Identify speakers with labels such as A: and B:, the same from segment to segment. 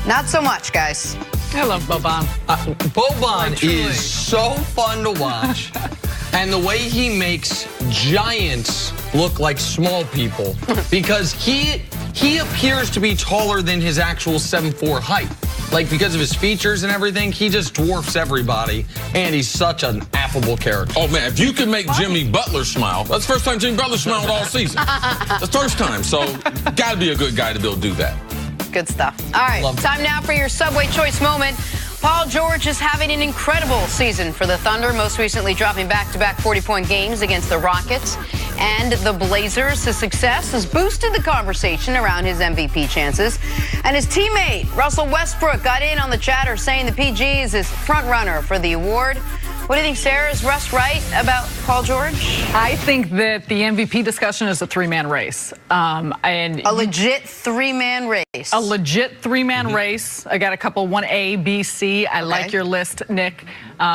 A: Not so much, guys.
B: I love Boban.
C: Boban is so fun to watch. And the way he makes giants look like small people, because he appears to be taller than his actual 7'4" height. Like, because of his features and everything, he just dwarfs everybody, and he's such an affable character.
D: Oh, man, if you can make Jimmy Butler smile, that's the first time Jimmy Butler smiled all season. That's the first time, so got to be a good guy to be able to do that.
A: Good stuff. All right, time now for your Subway Choice moment. Paul George is having an incredible season for the Thunder, most recently dropping back-to-back 40-point games against the Rockets and the Blazers. His success has boosted the conversation around his MVP chances. And his teammate, Russell Westbrook, got in on the chatter saying the PG is his front-runner for the award. What do you think, Sarah? Is Russ right about Paul George?
B: I think that the MVP discussion is a three-man race. And
A: a legit three-man race.
B: A legit three-man race. I got a couple, 1A, B, C. I like your list, Nick.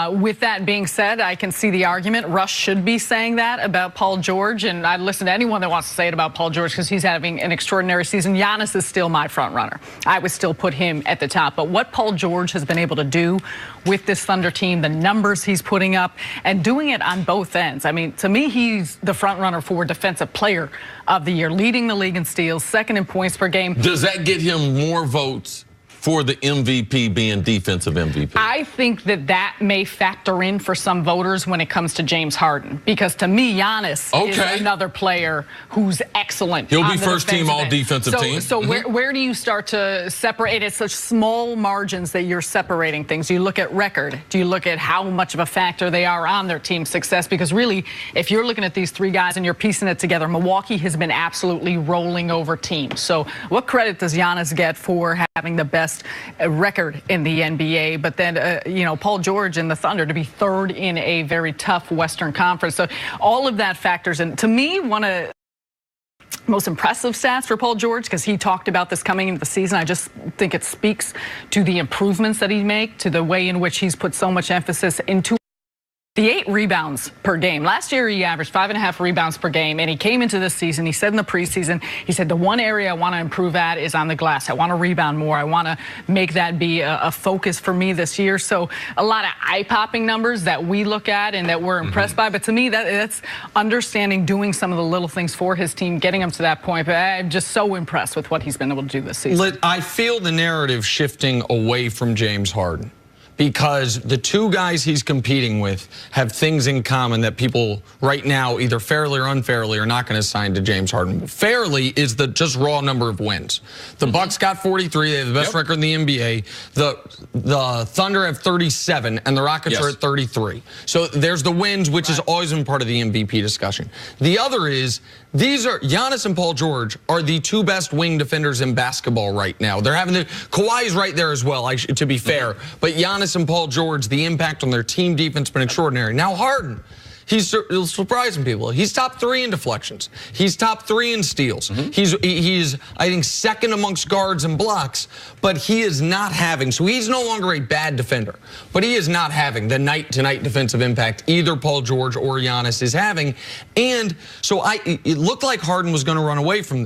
B: With that being said, I can see the argument. Russ should be saying that about Paul George, and I'd listen to anyone that wants to say it about Paul George because he's having an extraordinary season. Giannis is still my front runner. I would still put him at the top. But what Paul George has been able to do with this Thunder team, the numbers he's putting up, and doing it on both ends. I mean, to me, he's the front runner for Defensive Player of the Year, leading the league in steals, second in points per game.
D: Does that get him more votes for the MVP being defensive MVP?
B: I think that may factor in for some voters when it comes to James Harden, because to me, Giannis is another player who's excellent.
D: He'll be first team all defensive team.
B: So where do you start to separate? It's such small margins that you're separating things. Do you look at record? Do you look at how much of a factor they are on their team's success? Because really, if you're looking at these three guys and you're piecing it together, Milwaukee has been absolutely rolling over teams. So what credit does Giannis get for having the best record in the NBA? But then, Paul George and the Thunder to be third in a very tough Western Conference. So all of that factors in. To me, one of most impressive stats for Paul George, because he talked about this coming into the season. I just think it speaks to the improvements that he made, to the way in which he's put so much emphasis into the 8 rebounds per game. Last year, he averaged 5.5 rebounds per game, and he came into this season. He said in the preseason, he said, the one area I want to improve at is on the glass. I want to rebound more. I want to make that be a focus for me this year. So a lot of eye-popping numbers that we look at and that we're impressed by. But to me, that's understanding, doing some of the little things for his team, getting him to that point. But I'm just so impressed with what he's been able to do this season.
C: I feel the narrative shifting away from James Harden, because the two guys he's competing with have things in common that people right now, either fairly or unfairly, are not going to assign to James Harden. Fairly is the just raw number of wins. The Bucks got 43. They have the best record in the NBA. The Thunder have 37, and the Rockets are at 33. So there's the wins, which has always been part of the MVP discussion. The other is, Giannis and Paul George are the two best wing defenders in basketball right now. They're having Kawhi's right there as well, to be fair. But Giannis and Paul George, the impact on their team defense has been extraordinary. Now Harden, he's surprising people. He's top 3 in deflections. He's top 3 in steals. He's I think second amongst guards and blocks, but he is not having, so he's no longer a bad defender, but he is not having the night-to-night defensive impact either Paul George or Giannis is having. And so it looked like Harden was going to run away from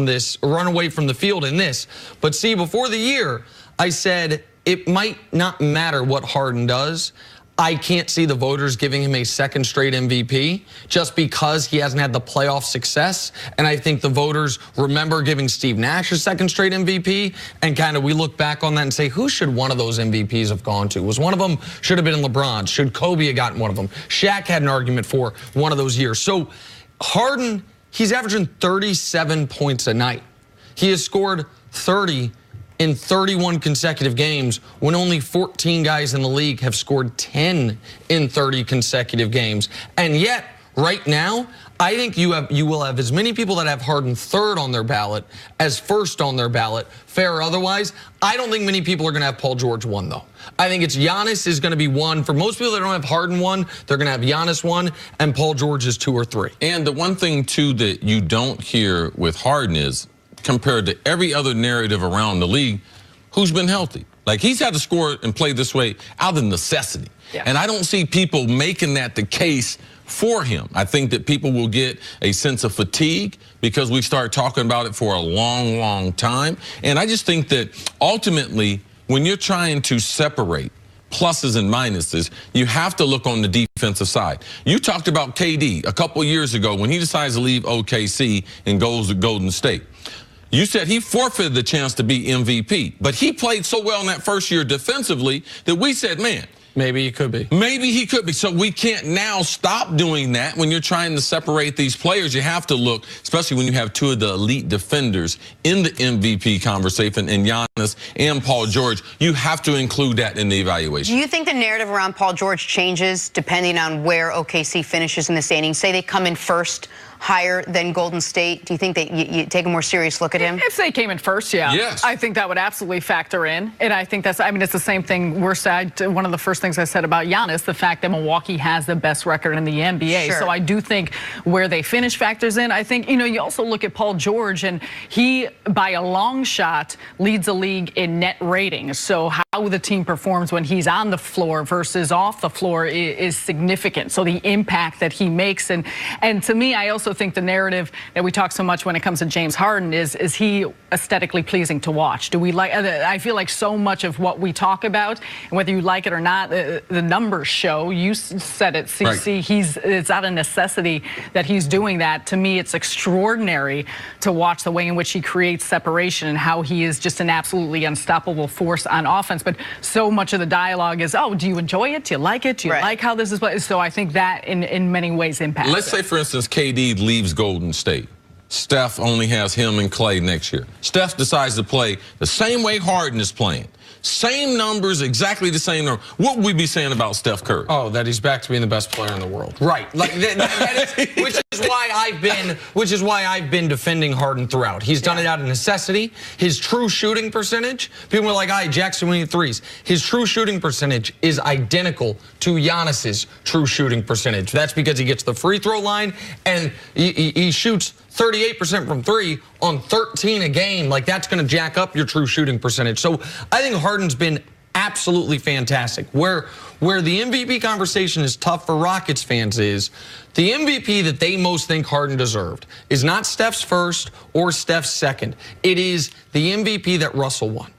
C: the field in this. But see, before the year, I said it might not matter what Harden does. I can't see the voters giving him a second straight MVP just because he hasn't had the playoff success. And I think the voters remember giving Steve Nash a second straight MVP. And kind of we look back on that and say, who should one of those MVPs have gone to? Was one of them should have been LeBron? Should Kobe have gotten one of them? Shaq had an argument for one of those years. So Harden, he's averaging 37 points a night. He has scored 30 in 31 consecutive games when only 14 guys in the league have scored 10 in 30 consecutive games. And yet, right now, I think you will have as many people that have Harden third on their ballot as first on their ballot, fair or otherwise. I don't think many people are going to have Paul George 1, though. I think it's Giannis is going to be 1. For most people that don't have Harden 1, they're going to have Giannis 1, and Paul George is 2 or 3.
D: And the one thing, too, that you don't hear with Harden is, compared to every other narrative around the league, who's been healthy? Like, he's had to score and play this way out of necessity.
B: Yeah.
D: And I don't see people making that the case for him. I think that people will get a sense of fatigue because we start talking about it for a long, long time. And I just think that ultimately, when you're trying to separate pluses and minuses, you have to look on the defensive side. You talked about KD a couple years ago when he decides to leave OKC and goes to Golden State. You said he forfeited the chance to be MVP, but he played so well in that first year defensively that we said, man,
C: maybe he could be.
D: Maybe he could be. So we can't now stop doing that. When you're trying to separate these players, you have to look, especially when you have two of the elite defenders in the MVP conversation, and Giannis and Paul George, you have to include that in the evaluation.
A: Do you think the narrative around Paul George changes depending on where OKC finishes in the standings? Say they come in first, higher than Golden State. Do you think that you take a more serious look at him?
B: If they came in first, yeah.
D: Yes.
B: I think that would absolutely factor in. And I think that's, I mean, it's the same thing. One of the first things I said about Giannis, the fact that Milwaukee has the best record in the NBA.
A: Sure.
B: So I do think where they finish factors in. I think, you also look at Paul George, and he, by a long shot, leads the league in net rating. So how the team performs when he's on the floor versus off the floor is significant. So the impact that he makes. And to me, I also think the narrative that we talk so much when it comes to James Harden is he aesthetically pleasing to watch? Do we like? I feel like so much of what we talk about, and whether you like it or not, the numbers show. You said it, CC.
D: Right.
B: It's out of necessity that he's doing that. To me, it's extraordinary to watch the way in which he creates separation and how he is just an absolutely unstoppable force on offense. But so much of the dialogue is, oh, do you enjoy it? Do you like it? Do you like how this is played? So I think that in many ways impacts.
D: Let's say, for instance, KD leaves Golden State. Steph only has him and Clay next year. Steph decides to play the same way Harden is playing. Same numbers, exactly the same number. What would we be saying about Steph Curry?
C: Oh, that he's back to being the best player in the world. Right. Like that is, which is why I've been defending Harden throughout. He's done it out of necessity. His true shooting percentage, people were like, "All right, Jackson winning threes." His true shooting percentage is identical to Giannis's true shooting percentage. That's because he gets the free throw line and he shoots 38% from three on 13 a game. Like, that's going to jack up your true shooting percentage. So I think Harden's been absolutely fantastic. Where the MVP conversation is tough for Rockets fans is the MVP that they most think Harden deserved is not Steph's first or Steph's second. It is the MVP that Russell won.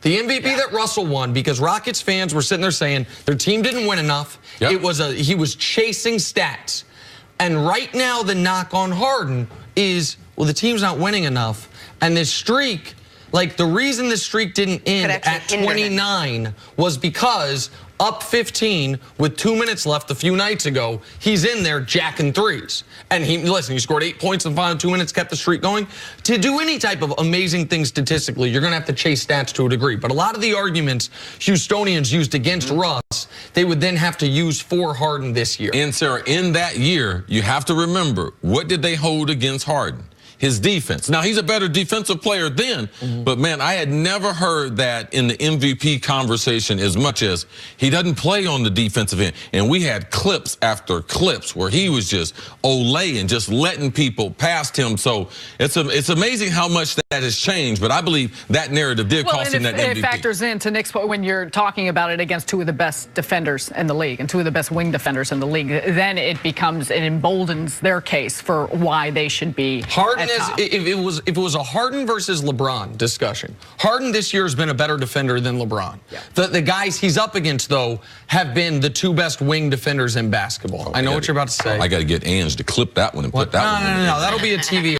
C: The MVP that Russell won because Rockets fans were sitting there saying their team didn't win enough. Yep. He was chasing stats. And right now the knock on Harden is, well, the team's not winning enough. And this streak, like the reason this streak didn't end at 29 was because up 15 with 2 minutes left a few nights ago, he's in there jacking threes. And he scored 8 points in the final 2 minutes, kept the streak going. To do any type of amazing thing statistically, you're going to have to chase stats to a degree. But a lot of the arguments Houstonians used against Russ, they would then have to use for Harden this year.
D: And Sarah, in that year, you have to remember, what did they hold against Harden? His defense. Now, he's a better defensive player then, but man, I had never heard that in the MVP conversation as much as he doesn't play on the defensive end. And we had clips after clips where he was just olaying, just letting people past him. So it's amazing how much that has changed, but I believe that narrative did cost him that MVP.
B: It factors into Nick's point when you're talking about it against two of the best defenders in the league and two of the best wing defenders in the league. Then it emboldens their case for why they should be.
C: Harden if it was a Harden versus LeBron discussion, Harden this year has been a better defender than LeBron. Yeah. The guys he's up against, though, have been the two best wing defenders in basketball. I know what you're about to say.
D: I got to get Ange to clip that one and put that one in.
C: No. That'll be a TV